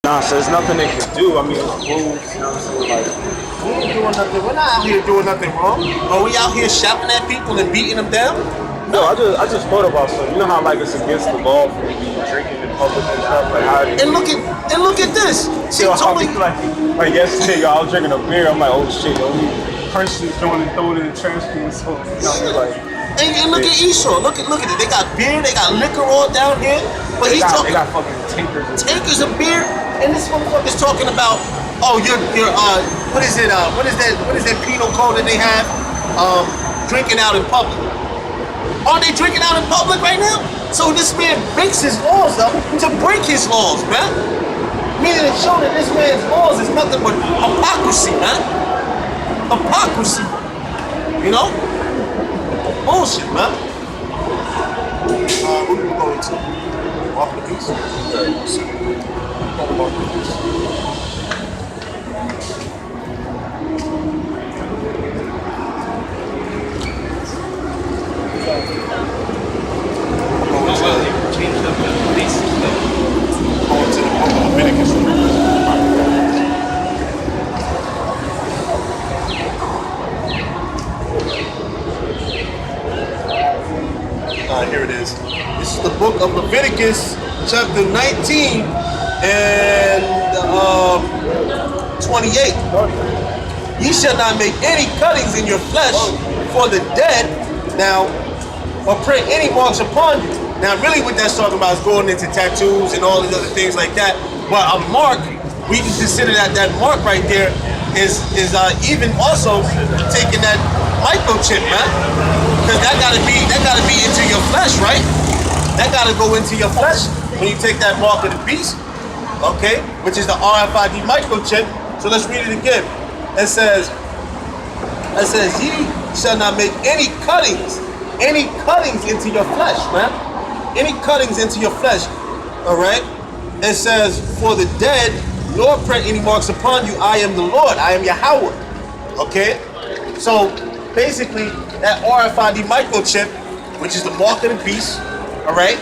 Nah, so there's nothing they can do. I mean, it's rules, you know what I'm saying? Like, We ain't doing nothing. We're not out here doing nothing wrong. Are we out here shouting at people and beating them down? no, I just thought about something. You know how like it's against the law for you drinking in public and stuff. Like how And look at this. See, so totally. like yesterday, yo, I was drinking a beer. I'm like, oh shit, yo, person's doing and throwing it in the trash can. So you know, like. And look at Esau. Look at it. They got beer. They got liquor all down here. But They he's got, talking they got fucking tankers. tankers of beer, and this motherfucker's talking about, oh, you're what is it? What is that penal code that they have? Drinking out in public. Are they drinking out in public right now? So this man breaks his laws up to break his laws, man. Meaning to show that this man's laws is nothing but hypocrisy, man. Hypocrisy. You know? Bullshit, man. Who do we go into? Walk the Beast? Walk the Beast. Changed up the police stuff. Going to the book of Leviticus. Here it is. This is the book of Leviticus, chapter 19 and 28. Ye shall not make any cuttings in your flesh for the dead, now, or print any marks upon you. Now, really what that's talking about is going into tattoos and all these other things like that. But a mark, we can consider that mark right there is even also taking that microchip, man. Because that gotta be into your flesh, right? That gotta go into your flesh when you take that mark of the beast, okay? Which is the RFID microchip. So let's read it again. It says, ye shall not make any cuttings into your flesh, man. Any cuttings into your flesh, all right? It says, for the dead, nor print any marks upon you. I am the Lord. I am Yahawah. Okay? So basically, that RFID microchip, which is the mark of the beast, all right,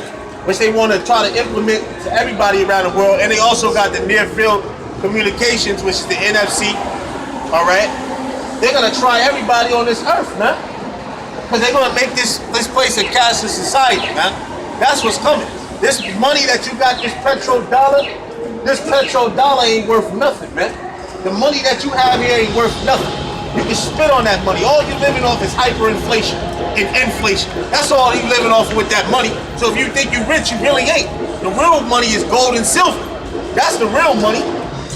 which they want to try to implement to everybody around the world, and they also got the near field communications, which is the NFC, all right. They're gonna try everybody on this earth, man, because they're gonna make this place a cashless society, man. That's what's coming. This money that you got, this petrodollar ain't worth nothing, man. The money that you have here ain't worth nothing. You can spit on that money. All you're living off is hyperinflation and inflation. That's all you're living off with that money. So if you think you're rich, you really ain't. The real money is gold and silver. That's the real money.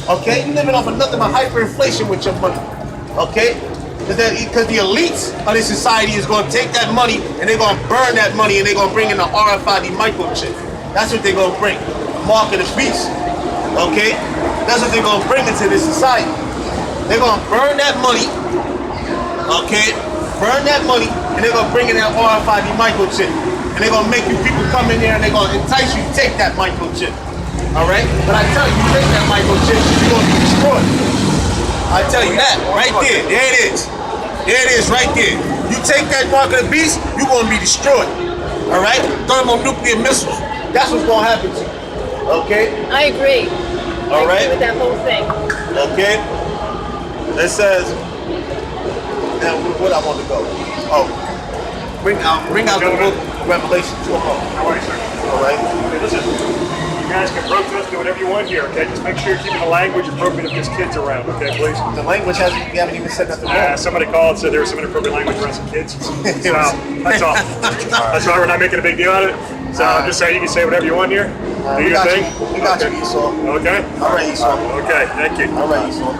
Okay? You're living off of nothing but hyperinflation with your money. Okay? Because the elites of this society is going to take that money and they're going to burn that money and they're going to bring in the RFID microchip. That's what they're going to bring. The mark of the beast. Okay? That's what they're going to bring into this society. They're going to burn that money, okay? Burn that money, and they're going to bring in that RFID microchip. And they're going to make you people come in there and they're going to entice you to take that microchip. All right? But I tell you, you take that microchip, you're going to be destroyed. I tell you that, right there. There it is. There it is, right there. You take that mark of the beast, you're going to be destroyed. All right? Thermonuclear missiles. That's what's going to happen to you. Okay? I agree. All right? I agree with that whole thing. Okay? It says, now what I want to go. Oh, bring out the book of Revelation 2. How are you, sir? All right. Okay, listen, you guys can protest, do whatever you want here, okay? Just make sure you're keeping the language appropriate if there's kids around, okay, please? The language hasn't, you haven't even said nothing wrong. Somebody called and said there was some inappropriate language around some kids. So, that's all. That's why we're not making a big deal out of it. So I'm just saying you can say whatever you want here. Do your thing. We got you, Esau. Okay? All right, Esau. Okay, thank you. All right, Esau.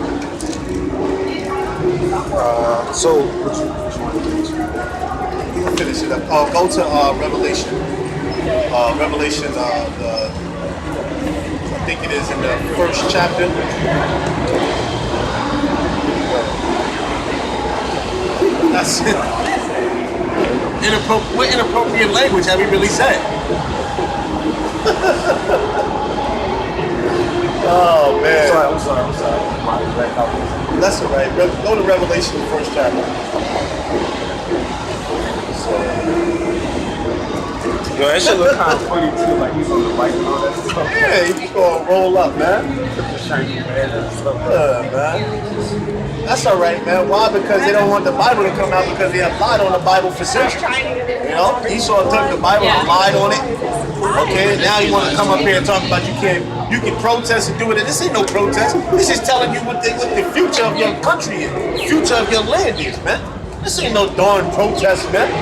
So, you can finish it up. Go to Revelation. Revelation, I think it is in the first chapter. That's it. What inappropriate language have we really said? Oh man. I'm sorry. That's all right. Go to Revelation, the first chapter. So, Yo, that shit look kind of funny too, like he's on the bike and all that stuff. Yeah, he's gonna roll up, man. The shiny man and stuff. Man. That's all right, man. Why? Because they don't want the Bible to come out because they have lied on the Bible for centuries. You know, Esau took the Bible and lied on it. Okay, now you want to come up here and talk about you can protest and do it. This ain't no protest. This is telling you what the future of your country is, the future of your land is, man. This ain't no darn protest, man.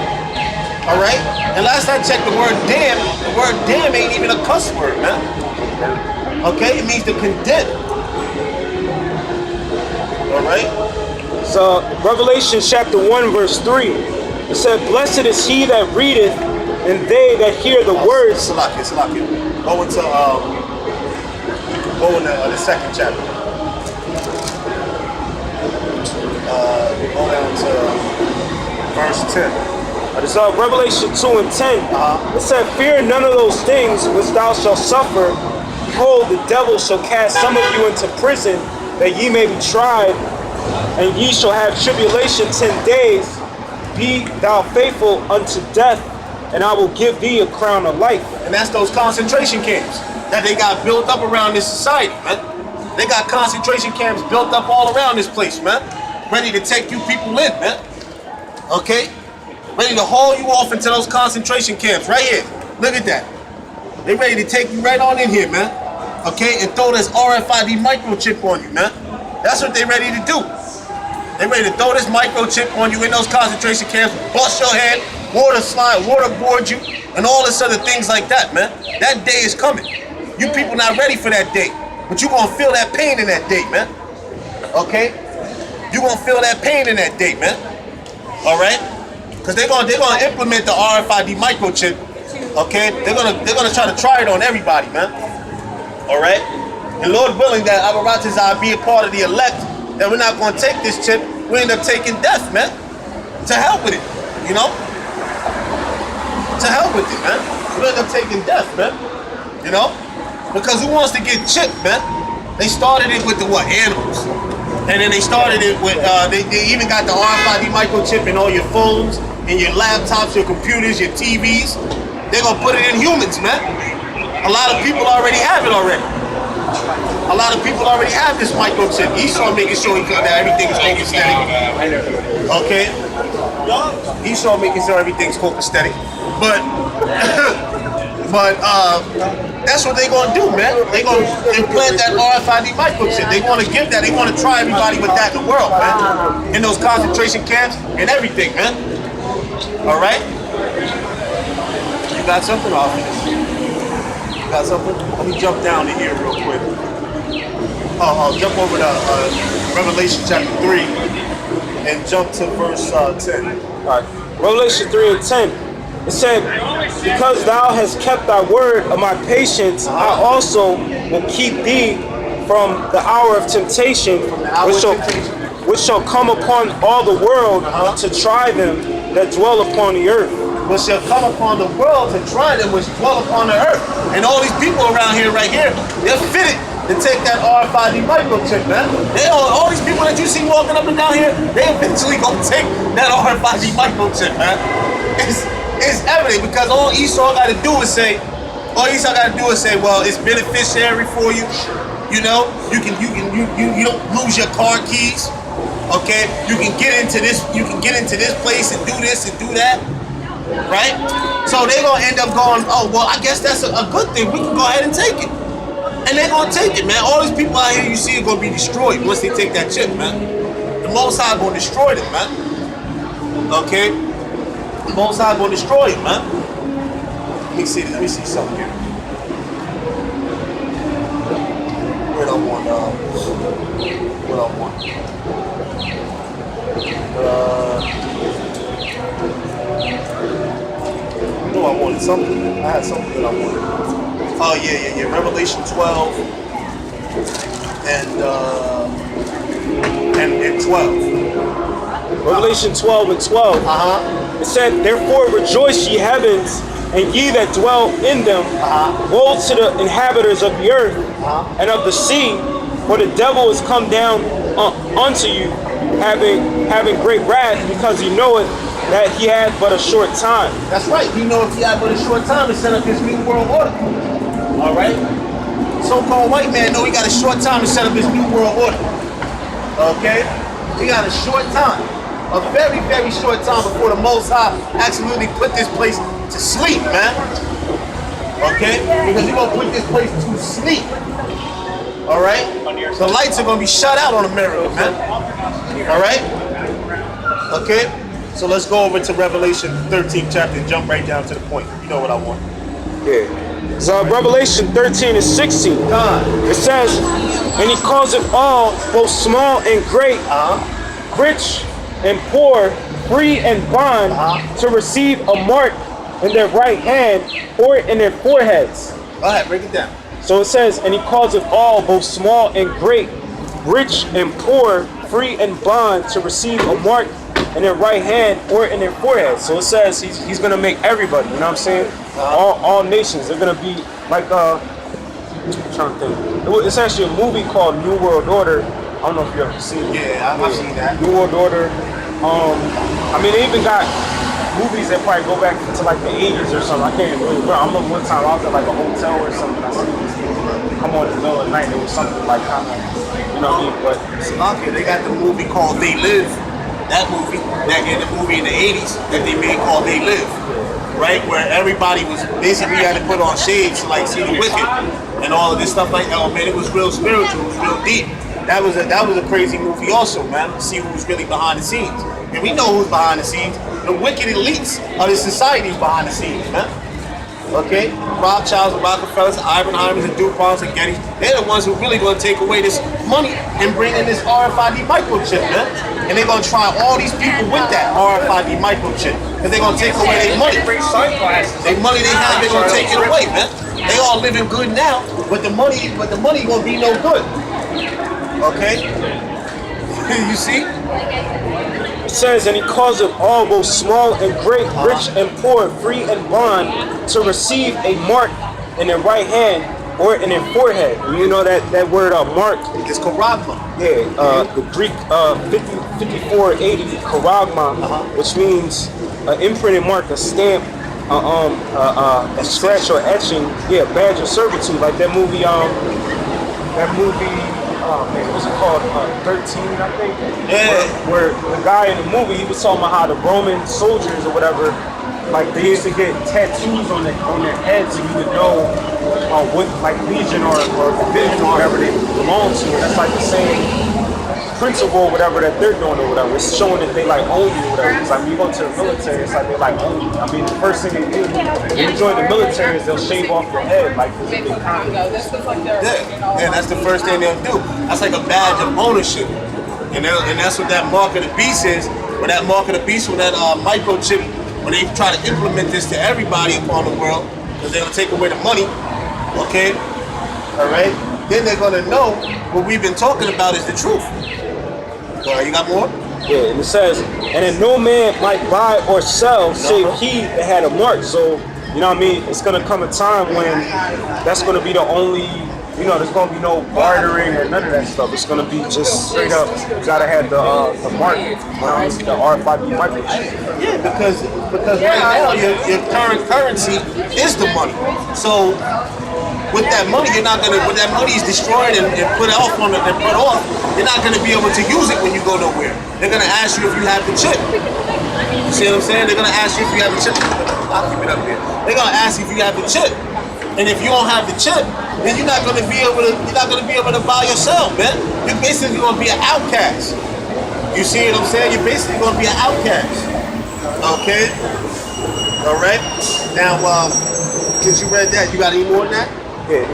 All right? And last I checked, the word damn ain't even a cuss word, man. Okay? It means to condemn. All right? So, Revelation chapter 1, verse 3, it said, "Blessed is he that readeth, and they that hear the words." Salakia. Go into the second chapter. Go down to verse 10. It's Revelation 2 and 10. It said, "Fear none of those things which thou shalt suffer. Behold, the devil shall cast some of you into prison, that ye may be tried, and ye shall have tribulation 10 days. Be thou faithful unto death, and I will give thee a crown of life." And that's those concentration camps that they got built up around this society, man. They got concentration camps built up all around this place, man. Ready to take you people in, man. Okay? Ready to haul you off into those concentration camps right here. Look at that. They ready to take you right on in here, man. Okay? And throw this RFID microchip on you, man. That's what they ready to do. They ready to throw this microchip on you in those concentration camps, bust your head, waterboard you, and all this other things like that, man. That day is coming. You people not ready for that day. But you gonna feel that pain in that day, man. Okay? You gonna feel that pain in that day, man. All right? Because they're gonna implement the RFID microchip. Okay? They're gonna try to try it on everybody, man. All right? And Lord willing that Yahawashi be a part of the elect, that we're not gonna take this chip, we end up taking death, man. To hell with it, you know? To hell with it, man. We end up taking death, man. You know? Because who wants to get chipped, man? They started it with the animals. And then they started it with, they even got the RFID microchip in all your phones, in your laptops, your computers, your TVs. They're gonna put it in humans, man. A lot of people already have it already. A lot of people already have this microchip. Esau making sure that everything's copacetic. Okay? Esau making sure everything's copacetic. But that's what they gonna do, man. They gonna implant that RFID microchip. They wanna give that. They wanna try everybody with that in the world, man. In those concentration camps and everything, man. All right. You got something off of this? You got something? Let me jump down to here real quick. Jump over to Revelation chapter 3 and jump to verse 10. All right. Revelation 3 and 10. It said, "Because thou hast kept thy word of my patience, I also will keep thee from the hour of temptation, which shall come upon all the world to try them that dwell upon the earth." Which shall come upon the world to try them which dwell upon the earth. And all these people around here, right here, they're fitted to take that RFID microchip, man. All these people that you see walking up and down here, they eventually gonna take that RFID microchip, man. It's evident because all Esau got to do is say, well, it's beneficiary for you. You know, you don't lose your car keys. Okay, you can get into this place and do this and do that. Right? So they're gonna end up going, oh well, I guess that's a good thing. We can go ahead and take it. And they're gonna take it, man. All these people out here you see are gonna be destroyed once they take that chip, man. The Most High gonna destroy them, man. Okay? The Most High gonna destroy it, man. Let me see something here. What I want. I wanted something. I had something that I wanted. Oh yeah. Revelation 12 and 12. Revelation 12 and 12. It said, "Therefore rejoice, ye heavens, and ye that dwell in them. Woe to the inhabitants of the earth and of the sea, for the devil is come down unto you, having great wrath, because he knoweth that he had but a short time. That's right. He know if he had but a short time to set up his new world order. All right. So-called white man know he got a short time to set up his new world order. Okay. He got a short time, a very, very short time before the Most High actually put this place to sleep, man. Okay. Because he's gonna put this place to sleep. All right. The lights are gonna be shut out on America, man. All right. Okay. So let's go over to Revelation 13th chapter and jump right down to the point. You know what I want. Yeah. So Revelation 13 and 16. It says, and he calls it all, both small and great, rich and poor, free and bond, to receive a mark in their right hand or in their foreheads. Go ahead, break it down. So it says, and he calls it all, both small and great, rich and poor, free and bond, to receive a mark in their right hand or in their forehead. So it says he's gonna make everybody, you know what I'm saying? All nations, they're gonna be like I'm trying to think. It's actually a movie called New World Order. I don't know if you ever seen it. Yeah, I've seen that. New World Order. I mean, they even got movies that probably go back to like the 80s or something. I can't really remember. I remember one time I was at like a hotel or something. I seen these things come on in the middle of the night. It was something like kind of, you know what I mean? But Okay, they got the movie called They Live. That movie, the movie in the 80s that they made called They Live, right? Where everybody was basically had to put on shades to like see the wicked and all of this stuff like that. Oh man, it was real spiritual, it was real deep. That was a crazy movie also, man. To see who was really behind the scenes. And we know who's behind the scenes. The wicked elites of the society is behind the scenes, man. Okay? Rothschilds and Rockefellers, Oppenheimers and DuPonts and Gettys, they're the ones who really gonna take away this money and bring in this RFID microchip, man. And they're gonna try all these people with that RFID microchip. Because they're gonna take away their money. Their money they have, they're gonna take it away, man. They all living good now, but the money gonna be no good. Okay? You see? it says, and he calls it all, both small and great, rich and poor, free and bond, to receive a mark in their right hand or in their forehead. And you know that word mark It's charagma. Yeah, the Greek 5480 charagma, which means an imprinted mark, a stamp, a scratch or etching, yeah, badge of servitude, like that movie, oh man, what's it called? 13, I think. Yeah. Where the guy in the movie, he was talking about how the Roman soldiers or whatever, like they used to get tattoos on their heads so you would know what like legion or division or whatever they belong to. And that's like the same principle or whatever that they're doing or whatever. It's showing that they like own you or whatever. It's like when you go to the military, it's like they like own you. I mean, the first thing they do when you join the military is they'll shave off your head, like because they Yeah, that's the first thing they'll do. That's like a badge of ownership. And that's what that mark of the beast is. When that mark of the beast, when that microchip, when they try to implement this to everybody upon the world, because they're going to take away the money, okay? All right? Then they're going to know what we've been talking about is the truth. All right, you got more? Yeah, and it says, and then no man might buy or sell save he that had a mark. So, you know what I mean? It's going to come a time when that's going to be the only, you know, there's going to be no bartering or none of that stuff. It's going to be just straight up, you got to have the mark, the RFID microchip. Yeah, because right now your current currency is the money. So with that money, when that money is destroyed and put off you're not gonna be able to use it when you go nowhere. They're gonna ask you if you have the chip. You see what I'm saying? They're gonna ask you if you have the chip. I'll keep it up here. They're gonna ask you if you have the chip. And if you don't have the chip, then you're not gonna be able to buy yourself, man. You're basically gonna be an outcast. You see what I'm saying? You're basically gonna be an outcast. Okay? Alright? Now since you read that, you got any more than that? Yeah,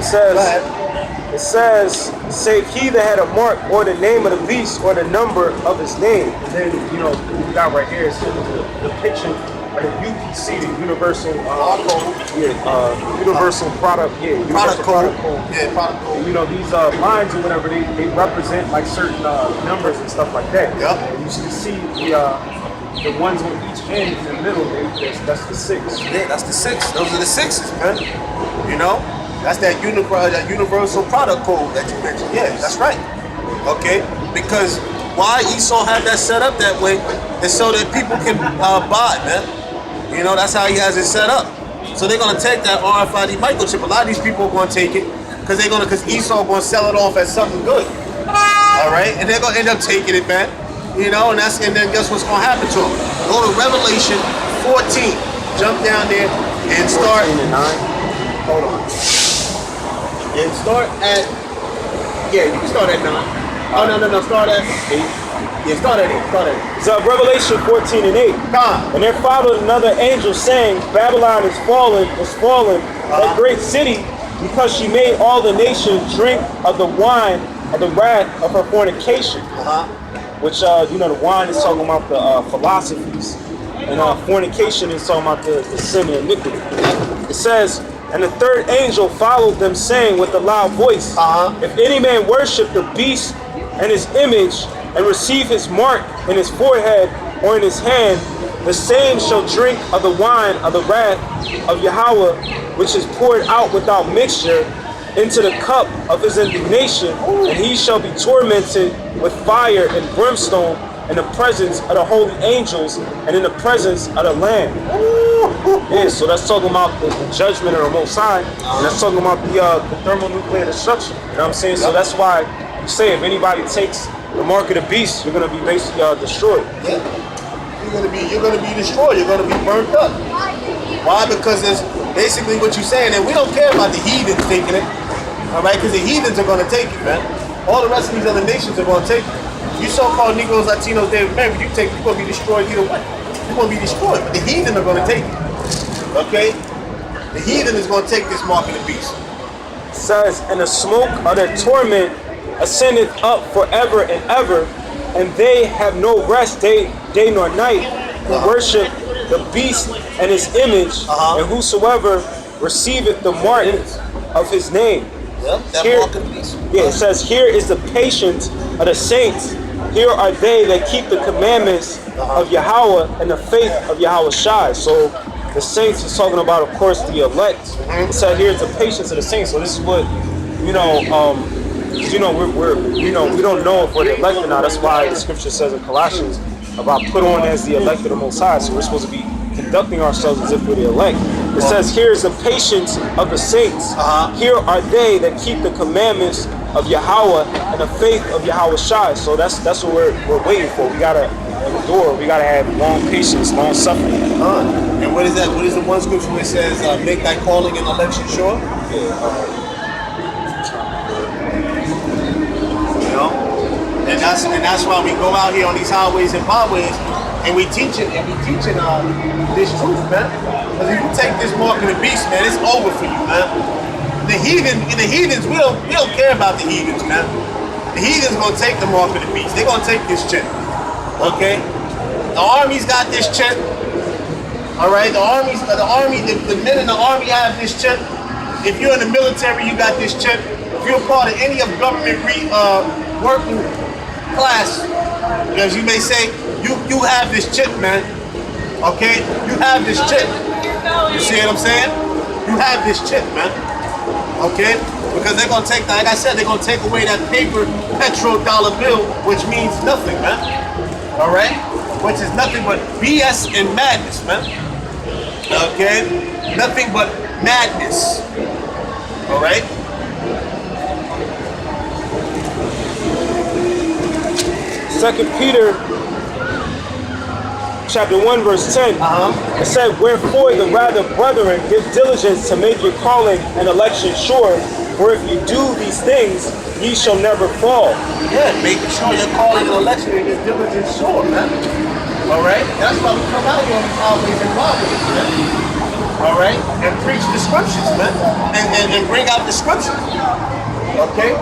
it says, save he that had a mark or the name of the beast or the number of his name. And then, you know, we got right here, it's the depiction of the UPC, the Universal Universal Product, Universal Product Code. Yeah, product code. And, you know, these lines or whatever, they represent like certain numbers and stuff like that. Yep. And you can see the ones on each end in the middle, that's the 6. Yeah, that's the 6. Those are the 6s, man. You know? That's that universal product code that you mentioned. Yeah, that's right. Okay? Because why Esau had that set up that way is so that people can buy, man. You know, that's how he has it set up. So they're gonna take that RFID microchip. A lot of these people are gonna take it because Esau gonna sell it off as something good. All right, and they're gonna end up taking it, man. You know, and then guess what's gonna happen to them? Go to Revelation 14. Jump down there and start. 14 and 9. Hold on. And start at. Yeah, you can start at 9. Oh no, start at 8. Yeah, start at 8. Start at 8. So Revelation 14 and 8. And there followed another angel saying, Babylon is fallen, that great city, because she made all the nations drink of the wine of the wrath of her fornication. Which, you know, the wine is talking about the philosophies. And fornication is talking about the sin and iniquity. It says, and the third angel followed them, saying with a loud voice, if any man worship the beast and his image, and receive his mark in his forehead or in his hand, the same shall drink of the wine of the wrath of Yahawah, which is poured out without mixture into the cup of his indignation, and he shall be tormented with fire and brimstone in the presence of the holy angels and in the presence of the Lamb. Yeah, so that's talking about the judgment of the Most High, and that's talking about the thermonuclear destruction. You know what I'm saying? So that's why you say if anybody takes the mark of the beast, you're gonna be basically destroyed. Yeah. You're gonna be destroyed. You're gonna be burnt up. Why? Because it's basically what you're saying, and we don't care about the heathens taking it. All right, because the heathens are gonna take it, man. All the rest of these other nations are gonna take it. You so-called Negroes, Latinos, Native Americans, you're gonna be destroyed either way. You're gonna be destroyed, but the heathen are gonna take it. Okay? The heathen is gonna take this mark of the beast. It says, and the smoke of their torment ascendeth up forever and ever, and they have no rest day nor night, who worship the beast and his image, and whosoever receiveth the mark of his name. Yep, that Here, mark of the beast. yeah, it says, here is the patience of the saints. Here are they that keep the commandments of Yahawah and the faith of Yahawashi. So the saints is talking about, of course, the elect. It said here is the patience of the saints. So this is what, you know, we don't know if we're the elect or not. That's why the scripture says in Colossians about put on as the elect of the Most High. So we're supposed to be conducting ourselves as if we're the elect. It says, here is the patience of the saints. Here are they that keep the commandments of Yahawah and the faith of Yahawashi. So that's what we're waiting for. We gotta endure. We gotta have long patience, long suffering. And what is that? What is the one scripture where it says, "Make thy calling and election sure"? Yeah. You know, and that's why we go out here on these highways and byways, and we teaching this truth, man. Because if you take this mark of the beast, man, it's over for you, man. The heathens, we don't care about the heathens, man. The heathens gonna take the mark of the beast. They're gonna take this chip. Okay? The army's got this chip. Alright, the men in the army have this chip. If you're in the military, you got this chip. If you're a part of any of government working class, as you may say, you have this chip, man. Okay? You have this chip. You see what I'm saying? You have this chip, man. Okay? Because they're gonna take, like I said, they're gonna take away that paper petrodollar bill, which means nothing, man. Alright? Which is nothing but BS and madness, man. Okay? Nothing but madness. Alright? Second Peter chapter 1 verse 10. It said, wherefore the rather, brethren, give diligence to make your calling and election sure, for if you do these things, ye shall never fall. Yeah, making sure your calling and election is diligence sure, man. Alright? That's why we come out here on these highways and byways, man. Alright? And preach the scriptures, man. And bring out the scriptures. Okay?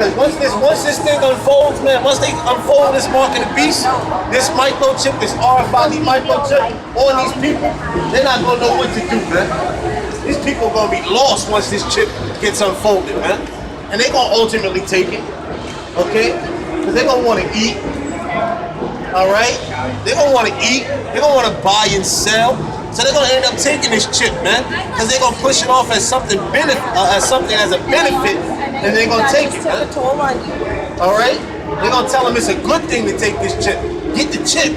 Because once this thing unfolds, man, once they unfold this mark of the beast, this microchip, this RFID microchip on these people, they're not gonna know what to do, man. These people are gonna be lost once this chip gets unfolded, man. And they're gonna ultimately take it, okay? Because they're gonna wanna eat, all right? They're gonna wanna eat, they're gonna wanna buy and sell. So they're gonna end up taking this chip, man, because they're gonna push it off as something as a benefit and they're gonna take it. Took a toll on you. All right? They're gonna tell them it's a good thing to take this chip. Get the chip.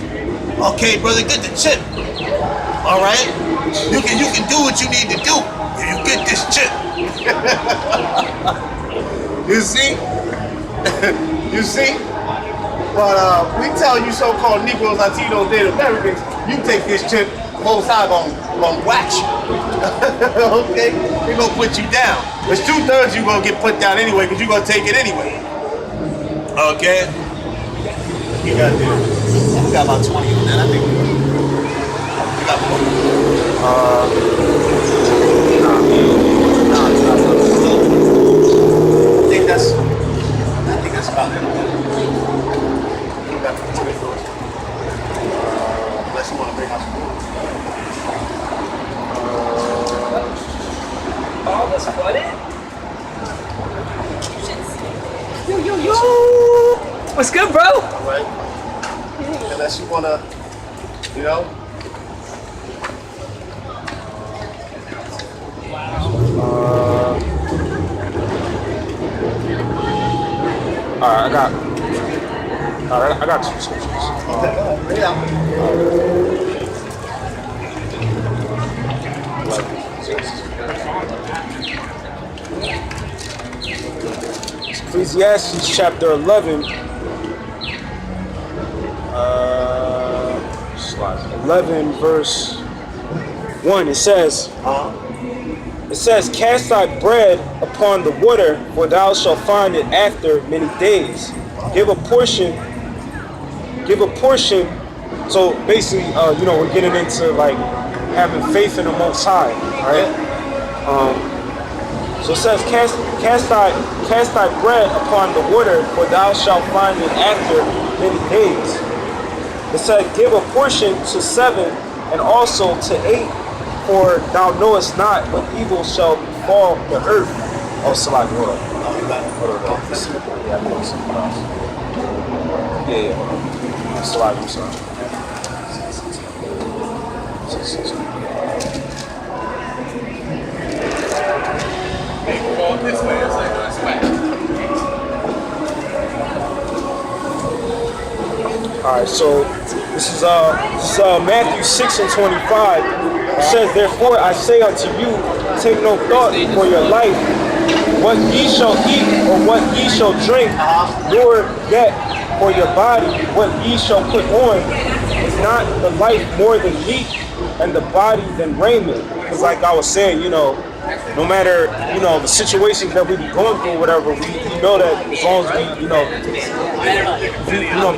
Okay, brother, get the chip. All right? You can do what you need to do if you get this chip. You see? You see? But we tell you so-called Negroes, Latinos, Native Americans, you take this chip, Most High gonna wax you. Okay? They're gonna put you down. There's 2/3 you gonna get put down anyway, because you're gonna take it anyway. Okay? You got there. We got about 20 on that, I think. You got more? I think that's about it. Unless you want to bring out some more. All this flooded? Yo. What's good, bro? All right? Unless you want to, you know. I got 2 scriptures. Ecclesiastes chapter 11. 11 verse 1. It says, cast thy bread upon the water, for thou shalt find it after many days. Give a portion. So basically, we're getting into like having faith in the Most High, right? So it says, cast thy bread upon the water, for thou shalt find it after many days. It said, give a portion to 7 and also to 8, for thou knowest not what evil shall befall the earth. Oh, Salah, hold on. Yeah. Salah, I'm sorry. This way, it's like this way. Alright, so this is Matthew 6 and 25. It says, therefore I say unto you, take no thought for your life, what ye shall eat or what ye shall drink, nor yet for your body, what ye shall put on. Is not the life more than meat, and the body than raiment? Because like I was saying, no matter, the situations that we be going through, whatever, we know that as long as we,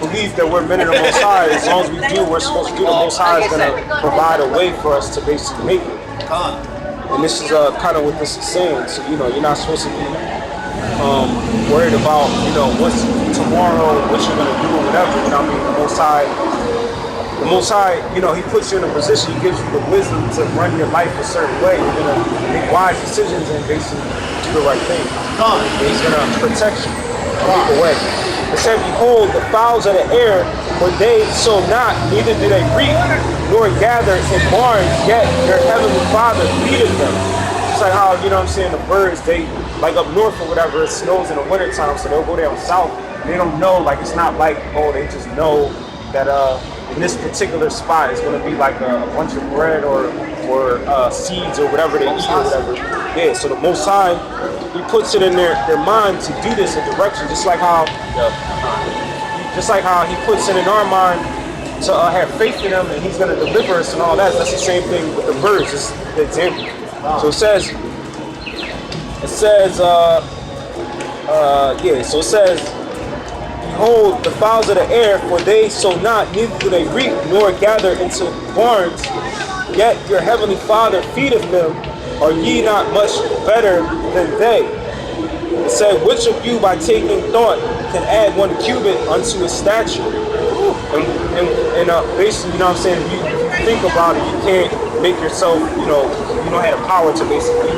believe that we're men of the Most High, as long as we do, we're supposed to do, the Most High is going to provide a way for us to basically make it. And this is kind of what this is saying. So, you're not supposed to be worried about, what's tomorrow, what you're going to do or whatever. The Most High, He puts you in a position, He gives you the wisdom to run your life a certain way. You're going to make wise decisions and basically do the right thing. He's going to protect you either way. It said, behold, the fowls of the air, for they sow not, neither do they reap, nor gather in barns, yet your heavenly Father feedeth them. It's like how, the birds, they, like up north or whatever, it snows in the wintertime, so they'll go down south. They don't know, like, it's not like, they just know that, in this particular spot, it's going to be like a bunch of bread or seeds or whatever they eat or whatever. Yeah, so the Most High, He puts it in their mind to do this in direction, just like how He puts it in our mind to have faith in Him and He's going to deliver us and all that. That's the same thing with the birds. It's the example. So it says, behold, the fowls of the air, for they sow not, neither do they reap, nor gather into barns, yet your heavenly Father feedeth them. Are ye not much better than they? It said, which of you by taking thought can add 1 cubit unto his stature? And basically, if you think about it, you can't make yourself, you don't have the power to basically,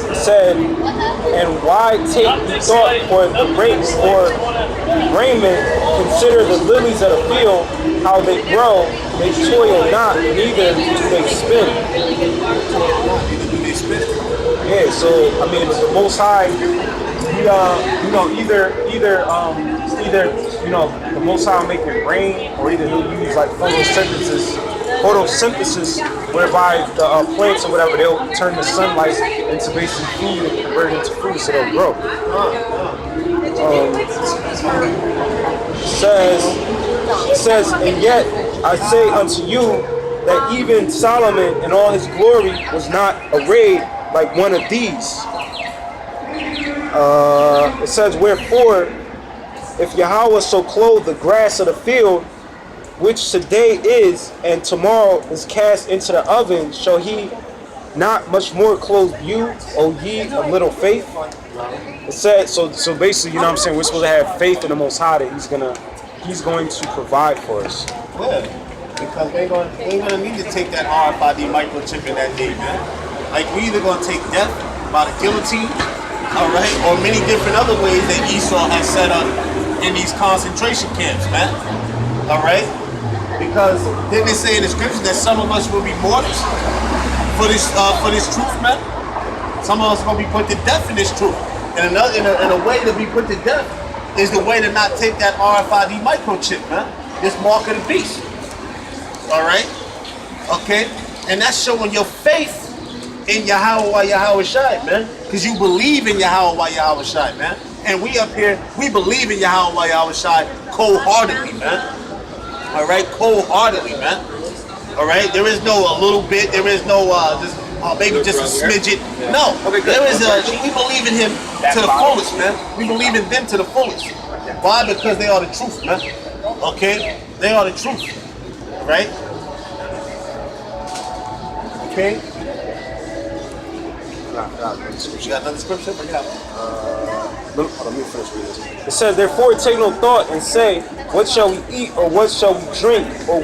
It said, and why take thought for the race or raiment? Consider the lilies of the field, how they grow, they toil not, neither do they spin. spit it. Yeah, so I mean, the Most High, you know, either the Most High will make it rain, or either he'll use like photosynthesis, whereby the plants or whatever, they'll turn the sunlight into basically food and convert it into food, so they'll grow. It says, and yet I say unto you that even Solomon in all his glory was not arrayed like one of these. It says, wherefore, if Yahawah so clothe the grass of the field, which today is and tomorrow is cast into the oven, shall he not much more clothe you, O ye of little faith? It said, so basically, you know what I'm saying, we're supposed to have faith in the Most High that he's going to provide for us. Yeah, because they ain't gonna need to take that RFID microchip in that day, man. Like, we either gonna take death by the guillotine, all right, or many different other ways that Esau has set up in these concentration camps, man. All right, because didn't it say in the scriptures that some of us will be martyrs for this truth, man? Some of us are gonna be put to death in this truth, and in a way to be put to death is the way to not take that RFID microchip, man. This mark of the beast. All right, okay, and that's showing your faith in Yahawah, Yahawashi, man, because you believe in Yahawah, Yahawashi, man. And we up here, we believe in Yahawah, Yahawashi cold-heartedly, man. All right, cold-heartedly, man. All right, there is no a little bit, there is no maybe just a smidget. No, there is we believe in him to the fullest, man. We believe in them to the fullest. Why? Because they are the truth, man. Okay, they are the truth, right? Okay. You got another scripture? Bring it out. Let me finish reading this. It says, therefore take no thought and say, what shall we eat, or what shall we drink, or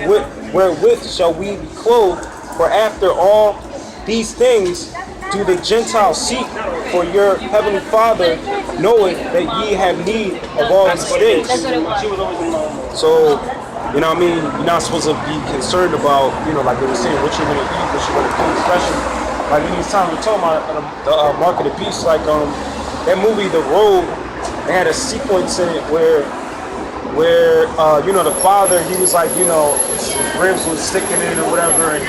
wherewith shall we be clothed? For after all these things do the Gentiles seek, for your heavenly Father knoweth that ye have need of all these things. So, you know what I mean? You're not supposed to be concerned about, you know, like they were saying, what you're going to eat, what you're going to do, especially like in these times we're talking about the Mark of the Beast, like that movie, The Road, they had a sequence in it where you know, the father, he was like, you know, his ribs was sticking in or whatever, and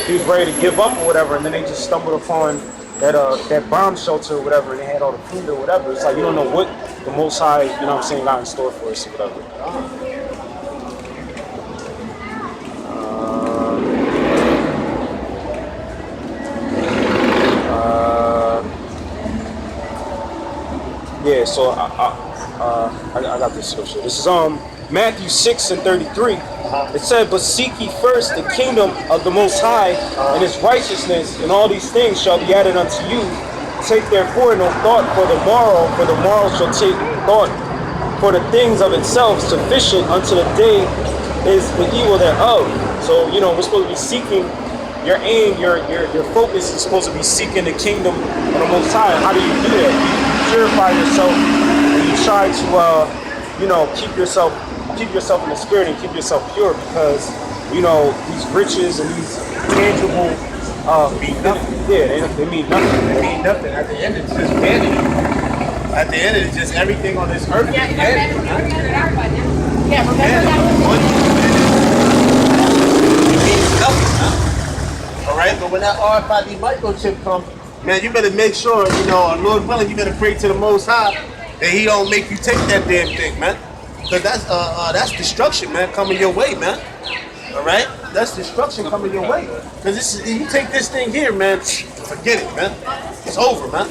he was ready to give up or whatever, and then they just stumbled upon that bomb shelter or whatever, and they had all the food or whatever. It's like you don't know what the Most High, you know what I'm saying, got in store for us or whatever. Yeah, so I got this scripture. This is Matthew 6:33. It said, but seek ye first the kingdom of the Most High and his righteousness, and all these things shall be added unto you. Take therefore no thought for the morrow shall take thought for the things of itself. Sufficient unto the day is the evil thereof. So, you know, we're supposed to be seeking your aim, your focus is supposed to be seeking the kingdom of the Most High. How do you do that? You purify yourself, and you try to, you know, keep yourself in the spirit and keep yourself pure, because, you know, these riches and these tangible mean nothing. Yeah, they mean nothing. They mean nothing. At the end, it's just vanity. At the end, it's just everything on this earth is vanity. Yeah, remember that. It means nothing, huh? All right, but when that RFID microchip comes, man, you better make sure, you know, Lord willing, you better pray to the Most High that He don't make you take that damn thing, man. Because that's destruction, man, coming your way, man. All right, that's destruction coming your way. Because you take this thing here, man, forget it, man. It's over, man.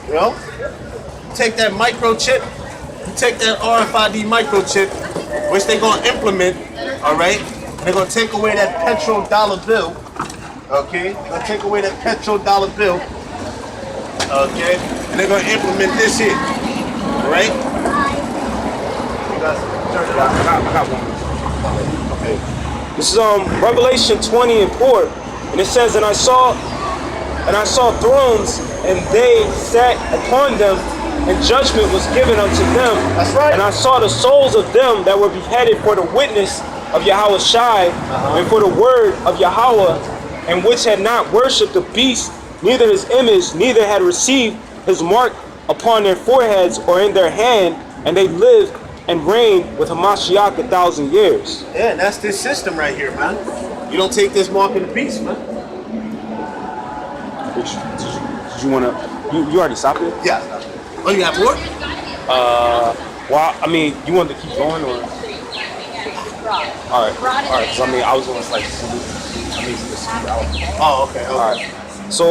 You know, you take that microchip, you take that RFID microchip, which they're gonna implement. All right, they're gonna take away that petrodollar bill. Okay, they're gonna take away that petrodollar bill. Okay, and they're gonna implement this here. All right. I got one. Okay. This is Revelation 20:4, and it says, and I saw thrones, and they sat upon them, and judgment was given unto them. That's right. And I saw the souls of them that were beheaded for the witness of Yahawashi and for the word of Yahawah, and which had not worshipped the beast neither his image, neither had received his mark upon their foreheads or in their hand, and they lived and reigned with Hamashiach 1,000 years. Yeah, and that's this system right here, man. You don't take this mark of the beast, man. Did you want to? You already stopped it? Yeah. Oh, you have more? Well, I mean, you want to keep going or? All right. Because I mean, I was going to like salute. I mean, just Oh, okay. all right. So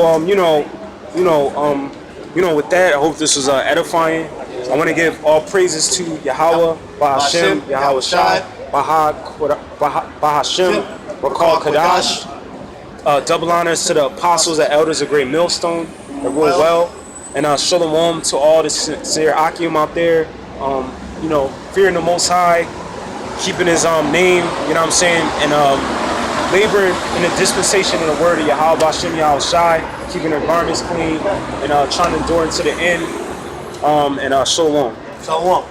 with that, I hope this was edifying. I want to give all praises to Yahawah, Bahashem, Yahawashi, Bahashem, Rakal Kadash. Double honors to the apostles and elders of Great Millstone that rule well. And shalom to all the sincere Akim out there. Fearing the Most High, keeping his name, you know what I'm saying, and laboring in the dispensation of the word of Yahawah, Hashem, Yahawashi, keeping their garments clean, and trying to endure into the end. And shalom. Shalom.